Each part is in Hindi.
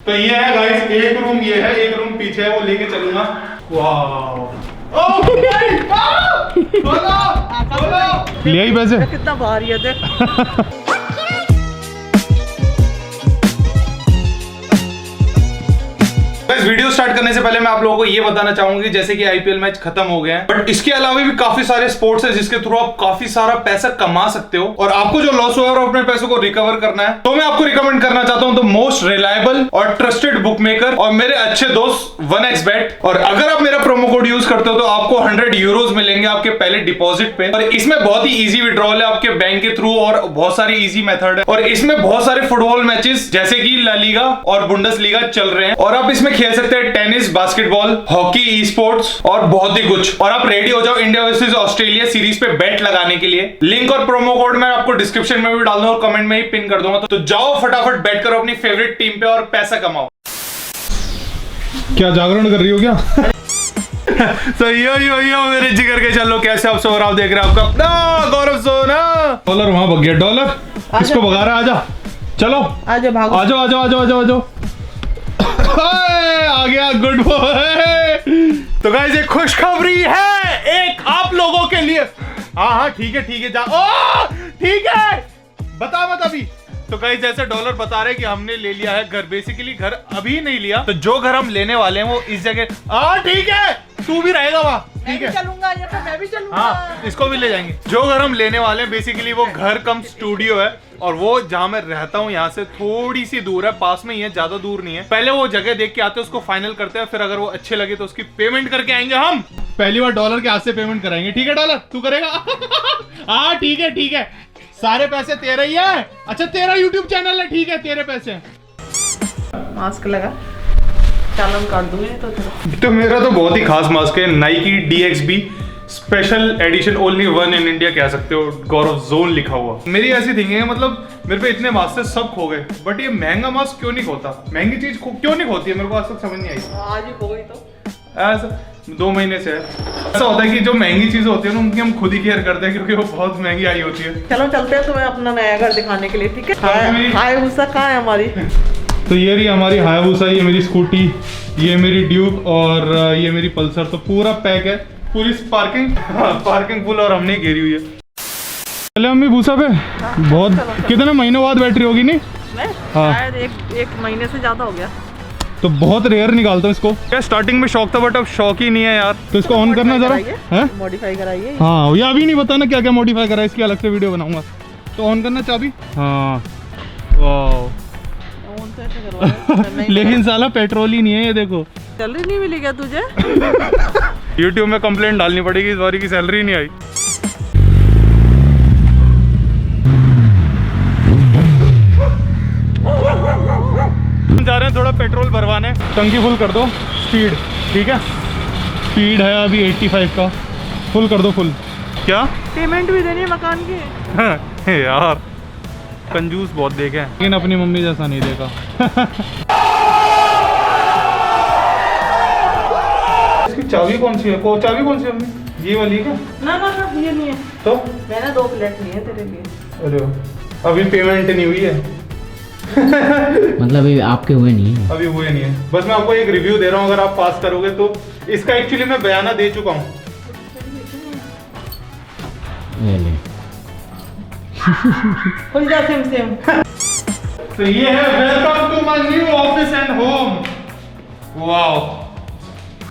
तो ये है गाइस, एक रूम ये है, एक रूम पीछे है, वो लेके चलूंगा। वाओ ले आई पैसे, कितना भारी है देख। वीडियो स्टार्ट करने से पहले मैं आप लोगों को ये बताना चाहूंगा कि जैसे कि आईपीएल मैच खत्म हो गए हैं, बट इसके अलावा भी काफी सारे स्पोर्ट्स है जिसके थ्रू आप काफी सारा पैसा कमा सकते हो। और आपको जो लॉस हुआ है और अपने पैसों को रिकवर करना है, तो मैं आपको रिकमेंड करना चाहता हूं द मोस्ट रिलायबल और ट्रस्टेड बुकमेकर और मेरे अच्छे दोस्त 1xBet। और अगर आप मेरा प्रोमो कोड यूज करते हो तो आपको 100 यूरोज मिलेंगे आपके पहले डिपॉजिट पे। और इसमें बहुत ही इजी विड्रॉल है आपके बैंक के थ्रू और बहुत सारे इजी मेथड है। और इसमें बहुत सारे फुटबॉल मैचेस जैसे कि ला लीगा और बुंडेसलीगा चल रहे हैं और आप इसमें खेल सकते हैं tennis, basketball, hockey, e sports और बहुत ही कुछ। और आप रेडी हो जाओ इंडिया वर्सेस ऑस्ट्रेलिया सीरीज पे बेट लगाने के लिए। लिंक और प्रोमो कोड मैं आपको डिस्क्रिप्शन में भी डाल दूंगा और कमेंट में ही पिन कर दूंगा। तो जाओ फटाफट बेट करो अपनी फेवरेट टीम पे और पैसा कमाओ। क्या जागरण कर रही हो क्या? तो यो मेरे जिगर के चलो, कैसे आप सो रहा देख रहे हैं आपका गौरव सोना। डॉलर वहां भग गया, डॉलर किसको भगा रहा है? आजा चलो, आजा भागो, आजो आ गया, गुड बॉय। तो गाइस एक खुशखबरी है एक आप लोगों के लिए। हाँ ठीक है जा, ओ ठीक है, बता मत अभी। तो गाइस जैसे डॉलर बता रहे कि हमने ले लिया है घर, बेसिकली घर अभी नहीं लिया, तो जो घर हम लेने वाले हैं वो इस जगह। ठीक है, तू भी रहेगा वहाँ, ठीक है, चलूंगा या फिर मैं भी चलूंगा। हाँ, इसको भी ले जाएंगे। जो घर हम लेने वाले हैं बेसिकली वो घर कम स्टूडियो है और वो जहाँ मैं रहता हूँ यहाँ से थोड़ी सी दूर है, पास में ही है, ज्यादा दूर नहीं है। पहले वो जगह देख के आते हैं, उसको फाइनल करते हैं, फिर अगर वो अच्छे लगे तो उसकी पेमेंट करके आएंगे हम। पहली बार डॉलर के हाथ से पेमेंट कराएंगे, ठीक है डॉलर तू करेगा? हाँ ठीक है, सारे पैसे तेरे ही है। अच्छा तेरा यूट्यूब चैनल है, ठीक है तेरे पैसे। मास्क लगा, चालान काट दूंगे तो मेरा तो बहुत ही खास मास्क है, Nike DXB special edition, only one in India कह सकते हो, गौरव जोन लिखा हुआ। मेरी ऐसी थिंकिंग है, मतलब मेरे पे इतने मास्क सब खो गए, बट ये महंगा मास्क क्यों नहीं खोता? महंगी चीज क्यों नहीं खोती है, मेरे को आज तक समझ नहीं आई। आज ही खो गई तो ऐसा 2 महीने से है। ऐसा होता है कि जो महंगी चीजें होती है ना उनकी हम खुद ही केयर करते हैं क्योंकि वो बहुत महंगी आई होती है। चलो चलते हैं तुम्हें अपना नया घर दिखाने के लिए, ठीक है? हायाबुसा कहाँ है हमारी? तो ये रही हमारी हायाबुसा, ये मेरी स्कूटी, ये मेरी ड्यूक और ये मेरी पल्सर। तो पूरा पैक है, पूरी पार्किंग फुल और हमने घेरी हुई है। चले अम्मी भूसा पे। बहुत कितने महीनों बाद बैटरी होगी? नहीं शायद एक महीने से ज्यादा हो गया। तो बहुत रेयर निकालता हूँ इसको। क्या स्टार्टिंग में शौक था बट अब शौक ही नहीं है यार। तो इसको ऑन करना जरा है, मॉडिफाई कराइए। हाँ ये अभी नहीं बताना क्या क्या मॉडिफाई करा, इसकी अलग से वीडियो बनाऊंगा। तो ऑन करना चाबी, हाँ वाह। लेकिन साला पेट्रोल ही नहीं है, ये देखो। सैलरी नहीं मिली क्या तुझे? YouTube में कंप्लेंट डालनी पड़ेगी, इस बारी की सैलरी नहीं आई। जा रहे हैं थोड़ा पेट्रोल भरवाने, टंकी फुल कर दो। स्पीड ठीक है, स्पीड है अभी 85 का, फुल कर दो फुल। क्या पेमेंट भी देनी है मकान की? यार कंजूस बहुत देखे हैं, लेकिन अपनी मम्मी जैसा नहीं देखा। इसकी चाबी कौन सी है? चाबी कौन सी है मम्मी? ये वाली है क्या? ना ये नहीं है। तो मैंने 2 प्लेट ली है तेरे लिए। अरे अभी पेमेंट नहीं हुई है। मतलब अभी आपके हुए नहीं है? अभी हुए नहीं है, बस मैं आपको एक रिव्यू दे रहा हूँ, अगर आप पास करोगे तो। इसका एक्चुअली मैं बयाना दे चुका हूँ। सेम। तो ये है welcome to my new office and home. Wow.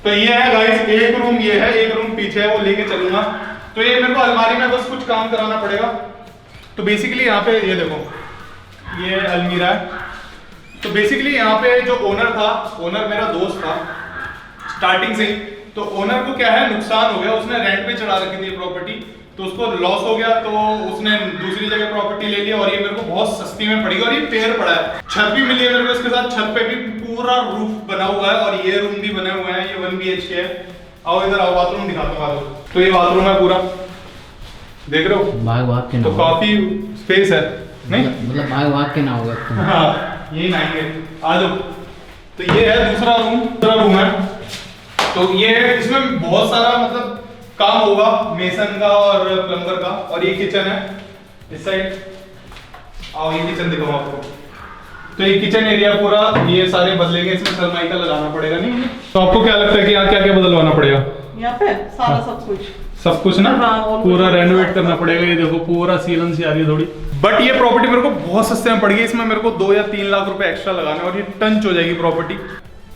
तो ये है गाइस, एक रूम ये है, एक रूम पीछे है, वो लेके चलूंगा। तो ये मेरे को अलमारी में बस कुछ काम कराना पड़ेगा। तो बेसिकली यहाँ पे ये देखो, ये अलमीरा है। तो बेसिकली यहाँ पे जो ओनर था, ओनर मेरा दोस्त था स्टार्टिंग से ही। तो ओनर को क्या है, नुकसान हो गया, उसने रेंट पे चढ़ा रखी थी प्रॉपर्टी, तो उसको लॉस हो गया, तो उसने दूसरी जगह प्रॉपर्टी ले लिया और ये मेरे को बहुत सस्ती में पड़ी और ये फेयर पड़ा है। छत भी मिली है मेरे को इसके साथ, छत पे भी पूरा रूफ बना हुआ है और ये रूम भी बने हुए हैं। ये 1 BHK है। आओ इधर आओ, बाथरूम दिखाता हूँ। तो ये बाथरूम है पूरा, देख रहे हो? भाग के तो काफी स्पेस है, नहीं मतलब भाग के ना होगा। हाँ यही नहाएंगे, आ जाओ। तो ये है दूसरा रूम है। तो ये इसमें बहुत सारा मतलब काम होगा, मेसन का और प्लम्बर का। और ये किचन है इस साइड। आओ ये किचन दिखाऊं आपको। तो ये किचन एरिया पूरा ये सारे बदलेंगे, इसमें सनमाइका लगाना पड़ेगा नहीं? तो आपको क्या लगता है कि यहाँ क्या क्या बदलवाना पड़ेगा? यहाँ पे सारा सब कुछ ना हाँ, पूरा रेनोवेट करना पड़ेगा। ये देखो पूरा सीलन सी आ रही है थोड़ी, बट ये प्रॉपर्टी मेरे को बहुत सस्ते में पड़ गई। इसमें मेरे को 2 या 3 लाख रुपए एक्स्ट्रा लगाने और ये टंच हो जाएगी प्रॉपर्टी।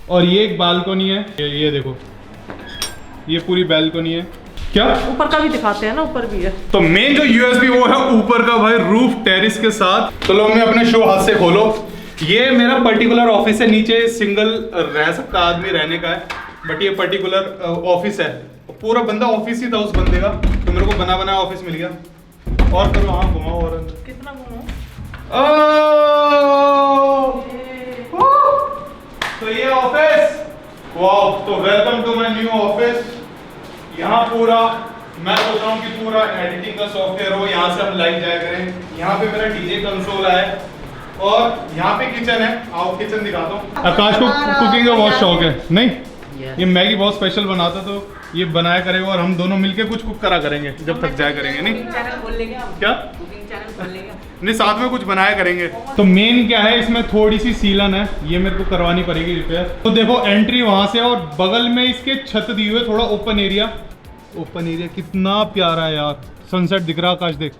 और ये एक बालकनी है, ये देखो ये पूरी बालकनी है। क्या ऊपर का भी दिखाते हैं ना, ऊपर भी है। तो मेन जो यूएसबी वो है ऊपर का भाई, रूफ टेरिस के साथ। तो लो मैं अपने शो हाथ से खोलो, ये मेरा पर्टिकुलर ऑफिस है। नीचे सिंगल रह सकता आदमी रहने का है, बट ये पर्टिकुलर ऑफिस है। पूरा बंदा ऑफिस ही था उस बंदे का, तो मेरे को बना बनाया ऑफिस मिल गया। और करो हाँ घुमाओ और कितना घुमाओ। तो ये ऑफिस, वाओ। तो welcome to my new office. यहाँ पूरा मैं सोच रहा हूँ कि पूरा एडिटिंग का सॉफ्टवेयर हो, यहाँ से हम लाइव जाया करें। यहाँ पे मेरा डीजे कंसोल है और यहाँ पे किचन है। आओ किचन दिखाता हूँ। आकाश को कुकिंग का बहुत शौक है नहीं? ये मैगी बहुत स्पेशल बनाता, तो ये बनाया करेगा और हम दोनों मिलके कुछ कुक करा करेंगे जब थक जाया करेंगे। नहीं चैनल खोल लेंगे हम। क्या कुकिंग चैनल खोल लेंगे नहीं, साथ में कुछ बनाया करेंगे। तो मेन क्या है, इसमें थोड़ी सी सीलन है, ये मेरे को करवानी पड़ेगी रिपेयर। तो देखो एंट्री वहां से और बगल में इसके छत दी हुई है, थोड़ा ओपन एरिया। ओपन एरिया कितना प्यारा है यार, सनसेट दिख रहा है। आकाश देख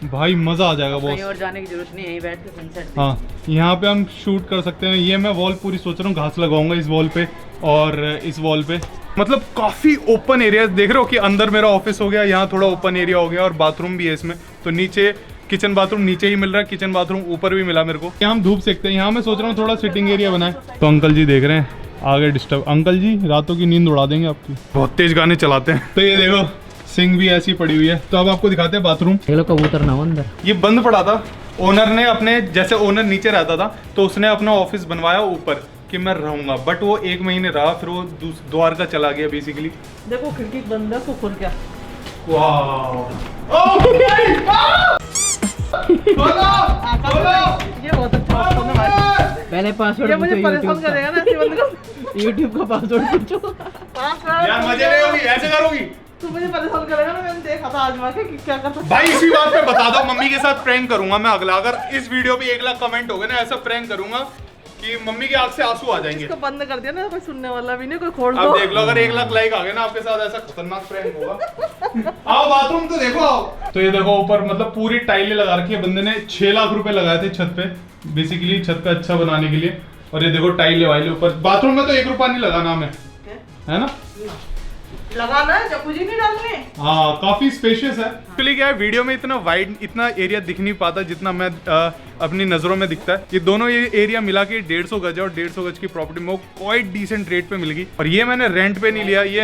भाई, मजा आ जाएगा बॉस। कहीं और जाने की जरूरत नहीं, यहीं बैठ के सनसेट। हाँ यहाँ पे हम शूट कर सकते हैं। ये मैं वॉल पूरी सोच रहा हूँ घास लगाऊंगा इस वॉल पे और इस वॉल पे। मतलब काफी ओपन एरिया देख रहे हो कि अंदर मेरा ऑफिस हो गया, यहाँ थोड़ा ओपन एरिया हो गया और बाथरूम भी है इसमें। तो नीचे किचन बाथरूम नीचे ही मिल रहा है, किचन बाथरूम ऊपर भी मिला मेरे को। यहाँ हम धूप सेकते हैं। यहाँ मैं सोच रहा हूँ थोड़ा सिटिंग एरिया बनाए। तो अंकल जी देख रहे हैं आगे डिस्टर्ब। अंकल जी रातों की नींद उड़ा देंगे आपकी, बहुत तेज गाने चलाते हैं। तो ये देखो सिंक भी ऐसी पड़ी हुई है। तो अब आपको दिखाते हैं बाथरूम। कबूतर ना हो अंदर। ये बंद पड़ा था, ओनर ने अपने, जैसे ओनर नीचे रहता था तो उसने अपना ऑफिस बनवाया ऊपर कि मैं रहूंगा, बट वो 1 महीने रहा, फिर वो द्वार का चला गया बेसिकली। देखो खिड़की बंद है तो खुल गया। ये बहुत अच्छा ऑप्शन है भाई। पहले पासवर्ड ये मुझे परेशान करेगा ना ऐसे बंद कर। YouTube का पासवर्ड पूछो। यार मजे नहीं होगी, ऐसे करोगी तू मुझे परेशान करेगा ना। मैंने देखा था आजमा के कि क्या करता। भाई इसी बात पे बता दो, मम्मी के साथ प्रैंक करूंगा मैं अगला। अगर इस वीडियो पे 1 लाख कमेंट हो गए ना, ऐसा प्रैंक करूंगा कि मम्मी की आंख से आंसू आ जाएंगे। इसको बंद कर दिया ना, कोई सुनने वाला भी नहीं, कोई खोल दो। अब देख लो, अगर 1 लाख लाइक आ गए ना आपके साथ, ऐसा खतरनाक प्रैंक होगा। आओ बाथरूम तो देखो। आओ तो ये देखो ऊपर मतलब पूरी टाइलें लगा रखी है। बंदे ने 6 लाख रुपए लगाए थे छत पे, बेसिकली छत पे अच्छा बनाने के लिए। और ये देखो टाइलें वाइले ऊपर। बाथरूम में तो 1 रुपया नहीं लगाना हमें, है ना? लगाना है, जकूजी नहीं डालने। हाँ काफी स्पेशियस है। एक्चुअली क्या है, वीडियो में इतना वाइड इतना एरिया दिख नहीं पाता जितना मैं अपनी नजरों में दिखता है। ये दोनों ये एरिया मिला के 150 गज है और 150 गज की प्रॉपर्टी में क्वाइट डिसेंट रेट पे मिल गई। और ये मैंने रेंट पे नहीं लिया, ये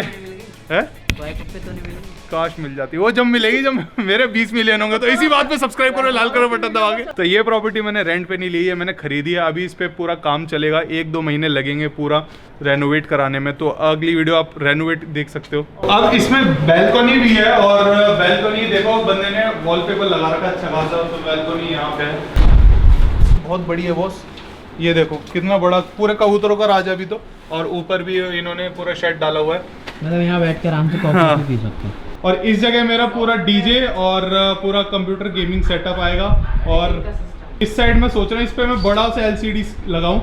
है तो नहीं मिलेगी। काश मिल जाती, वो जब मिलेगी जब मेरे 20 मिलियन होंगे। तो इसी बात पे सब्सक्राइब करो, लाल करो बटन दबा के। तो ये प्रॉपर्टी मैंने रेंट पे नहीं ली है, मैंने खरीदी है। अभी इस पे पूरा काम चलेगा, 1-2 महीने लगेंगे पूरा रेनोवेट कराने में। तो अगली वीडियो आप रेनोवेट देख सकते हो। अब इसमें बैल्कनी भी है और बैल्कनी देखो बंदे ने वॉलपेपर लगा रखा अच्छा खासा। तो बैल्कनी यहाँ पे है, बहुत बड़ी है बॉस। ये देखो कितना बड़ा, पूरे कबूतरों का राज है अभी तो। और ऊपर भी इन्होंने पूरा शेड डाला हुआ है, मतलब यहाँ बैठ कर आराम से कॉफी भी पी सकते हैं। और इस जगह मेरा पूरा डीजे और पूरा कंप्यूटर गेमिंग सेटअप आएगा। और इस साइड में सोच रहा हूँ इस पे मैं बड़ा सा LCD लगाऊं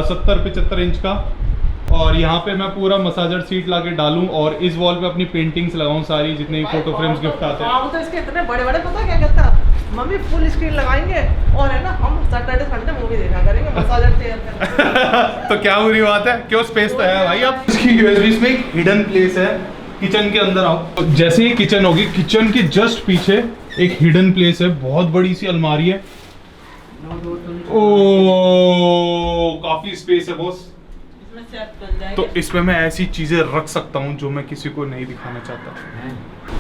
70-75 इंच का। और यहाँ पे मैं पूरा मसाजर सीट लाके डालूं और इस वॉल पे अपनी पेंटिंग्स लगाऊं सारी, जितने फोटो फ्रेम्स गिफ्ट आते हैं। तो इसके इतने बड़े बड़े, पता क्या कहता मम्मी फुल स्क्रीन लगाएंगे और है ना हम सैटरडे संडे मूवी देखा करेंगे मसाजर चेयर। तो क्या बुरी बात है, क्यों? स्पेस तो है भाई। अब इसकी यूएसबी में एक हिडन प्लेस है किचन के अंदर। आओ तो जैसे ही किचन होगी, किचन के जस्ट पीछे एक हिडन प्लेस है, बहुत बड़ी सी अलमारी है। ओ काफी स्पेस है बॉस। तो इसमें मैं ऐसी चीजें रख सकता हूँ जो मैं किसी को नहीं दिखाना चाहता।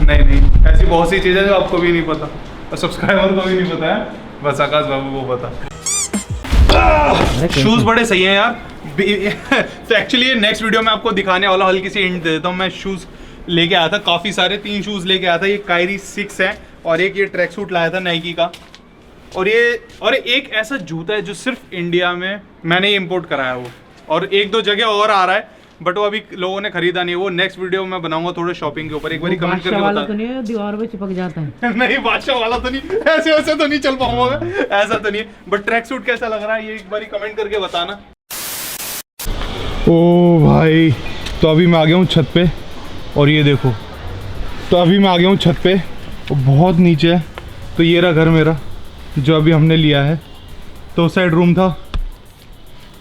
नहीं ऐसी बहुत सी चीजें जो आपको भी नहीं पता और सब्सक्राइबर को भी नहीं पता है, बस आकाश बाबू को पता। शूज बड़े सही हैं यार। तो एक्चुअली ये नेक्स्ट वीडियो में आपको दिखाने वाला, हल्की सी हिंट दे देता हूँ। मैं शूज लेके आया था काफी सारे, 3 शूज लेके आया था। ये कायरी 6 है और एक ये ट्रैक सूट लाया था नाइकी का। और एक ऐसा जूता है जो सिर्फ इंडिया में मैंने इम्पोर्ट कराया वो, और 1-2 जगह और आ रहा है बट वो अभी लोगों ने खरीदा नहीं है। वो नेक्स्ट वीडियो में बनाऊंगा थोड़ा शॉपिंग के ऊपर, एक बार कमेंट करके वाला बता। तो नहीं है, दीवार पे चिपक जाता है। नहीं बादशाह वाला तो नहीं, ऐसे वैसे तो नहीं चल पाऊंगा मैं, ऐसा तो नहीं है। बट ट्रैक सूट कैसा लग रहा है ये एक बार कमेंट करके बताना। ओ भाई, तो अभी मैं आ गया हूँ छत पे और ये देखो, तो अभी मैं आ गया हूँ छत पे और बहुत नीचे है। तो ये रहा घर मेरा जो अभी हमने लिया है। तो साइड रूम था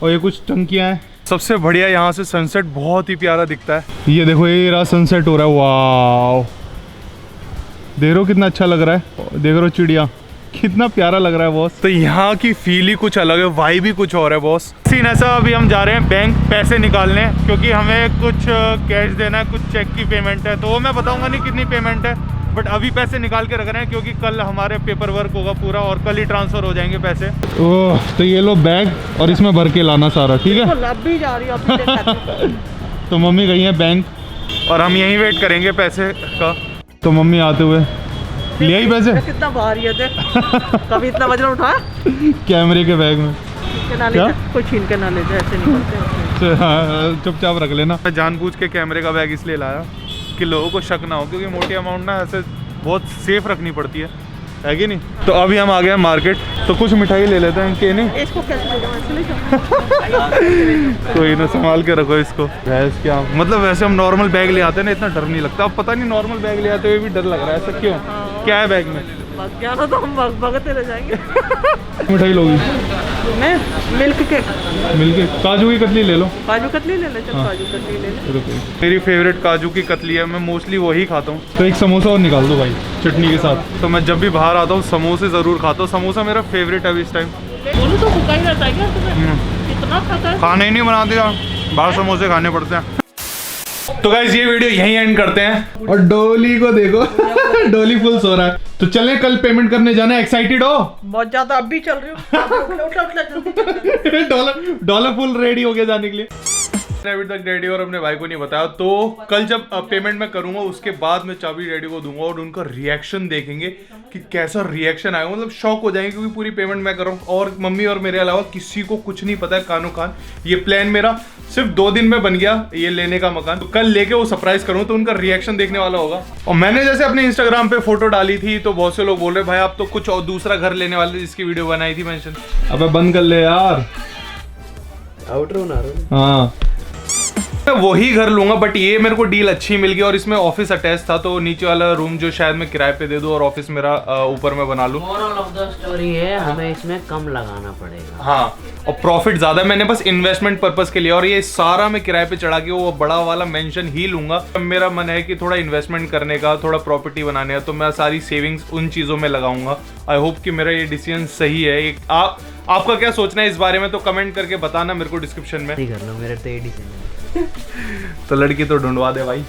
और ये कुछ टंकियाँ हैं। सबसे बढ़िया यहाँ से सनसेट बहुत ही प्यारा दिखता है। ये देखो ये रहा सनसेट हो रहा है, वाह देख रहे हो कितना अच्छा लग रहा है, देख रहे हो चिड़िया कितना प्यारा लग रहा है बॉस। तो यहाँ की फील ही कुछ अलग है, वाइब भी कुछ और है बॉस। सीन ऐसा, अभी हम जा रहे हैं बैंक पैसे निकालने क्योंकि हमें कुछ कैश देना है, कुछ चेक की पेमेंट है। तो वो मैं बताऊंगा नहीं कितनी पेमेंट है, बट अभी पैसे निकाल के रख रहे हैं क्योंकि कल हमारे पेपर वर्क होगा पूरा और कल ही ट्रांसफर हो जाएंगे पैसे। ओह तो ये लो बैग और इसमें भर के लाना सारा, ठीक है। लब भी जा रही है तो मम्मी गई है बैंक और हम यहीं वेट करेंगे पैसे का। तो मम्मी आते हुए लिया ही पैसे। कितना भारी है देख, कभी इतना वजन उठाया कैमरे के बैग में। क्या कोई छीन के ना ले जाए, ऐसे निकलते हैं। हाँ, चुपचाप रख लेना। मैं जानबूझ के कैमरे का बैग इसलिए लाया कि लोगों को शक ना हो, क्योंकि मोटी अमाउंट ना ऐसे बहुत सेफ रखनी पड़ती है कि नहीं। तो अभी हम आ गए हैं मार्केट, तो कुछ मिठाई ले लेते हैं कि नहीं। इसको कैसे ले जाऊं, कोई ना संभाल के रखो इसको। भैंस क्या मतलब, वैसे हम नॉर्मल बैग ले आते हैं ना, इतना डर नहीं लगता। अब पता नहीं नॉर्मल बैग ले आते हुए भी डर लग रहा है, ऐसा क्यों, क्या है बैग में। क्या ना तो हम भगते रह जाएंगे। मिठाई लोगी? मैं मिल्क केक, काजू की कतली ले लो। काजू कतली ले ले, चल काजू कतली ले ले। मेरी फेवरेट काजू की कतली है, मैं मोस्टली वही खाता हूँ। तो एक समोसा और निकाल दो भाई चटनी के साथ। तो मैं जब भी बाहर आता हूँ समोसे ज़रूर खाता हूँ। समोसा मेरा फेवरेट है अभी इस टाइम। बोलूं तो भूखा ही रहता है क्या तुम्हें? इतना खाता है? खाने ही नहीं बना दिया, बाहर समोसे खाने पड़ते हैं। तो गाइस ये वीडियो यहीं एंड करते हैं। और डोली को देखो डोली फुल सो रहा है। तो चलें, कल पेमेंट करने जाना है। एक्साइटेड हो? बहुत ज्यादा, अब भी चल रही हूँ। डॉलर फुल रेडी हो गया जाने के लिए। अभी तक डैडी और अपने भाई को नहीं बताया, तो कल जब पेमेंट मैं करूंगा उसके बाद मैं चाबी डैडी को दूंगा और उनका रिएक्शन देखेंगे कि कैसा रिएक्शन आएगा। मतलब शॉक हो जाएंगे क्योंकि पूरी पेमेंट मैं कर रहा हूँ और मम्मी और मेरे अलावा किसी को कुछ नहीं पता है, कानो कान। ये प्लान मेरा सिर्फ 2 दिन में बन गया, ये लेने का मकान। तो कल लेके वो सरप्राइज करूँ तो उनका रिएक्शन देखने वाला होगा। और मैंने जैसे अपने इंस्टाग्राम पे फोटो डाली थी तो बहुत से लोग बोल रहे भाई आप तो कुछ और दूसरा घर लेने वाले जिसकी वीडियो बनाई थी मेंशन। अबे बंद कर ले यार, आउटरो ना। हाँ वही घर लूंगा, बट ये मेरे को डील अच्छी मिल गई और इसमें ऑफिस अटैच था। तो नीचे वाला रूम जो शायद मैं किराए पे दे दूं और ऑफिस मेरा ऊपर में बना लूं। मोरल ऑफ द स्टोरी है, हमें इसमें कम लगाना पड़ेगा। हाँ, और प्रॉफिट ज्यादा मैंने बस इन्वेस्टमेंट पर्पस के लिए, और ये सारा मैं किराए पे चढ़ा के वो बड़ा वाला मेंशन ही लूंगा। मेरा मन है कि थोड़ा इन्वेस्टमेंट करने का, थोड़ा प्रॉपर्टी बनाने का, तो मैं सारी सेविंग्स उन चीजों में लगाऊंगा। आई होप कि मेरा ये डिसीजन सही है। आपका क्या सोचना है इस बारे में, तो कमेंट करके बताना मेरे को डिस्क्रिप्शन में। कर लो, मेरे तो ये डिसीजन। तो लड़की तो ढूंढवा दे भाई,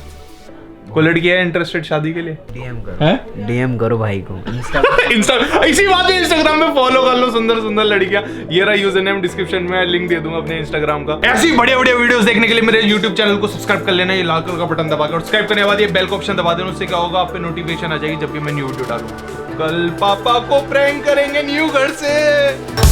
कोई लड़की है इंटरेस्टेड शादी के लिए? डीएम करो, डीएम करो भाई को इंस्टा इसी बात है, इंस्टाग्राम पे फॉलो कर लो सुंदर सुंदर लड़कियां। ये रहा यूजर नेम, डिस्क्रिप्शन में लिंक दे दूंगा अपने इंस्टाग्राम का। ऐसी बढ़िया बढ़िया वीडियोस देखने के लिए मेरे यूट्यूब चैनल को सब्सक्राइब कर लेना, ये लाल कलर का बटन दबा के, और सब्सक्राइब करने के बाद ये बेल का ऑप्शन दबा देना। उससे क्या होगा, आप पे नोटिफिकेशन आ जाएगी जब भी मैं न्यू वीडियो डालूं। कल पापा को प्रैंक करेंगे न्यू घर से।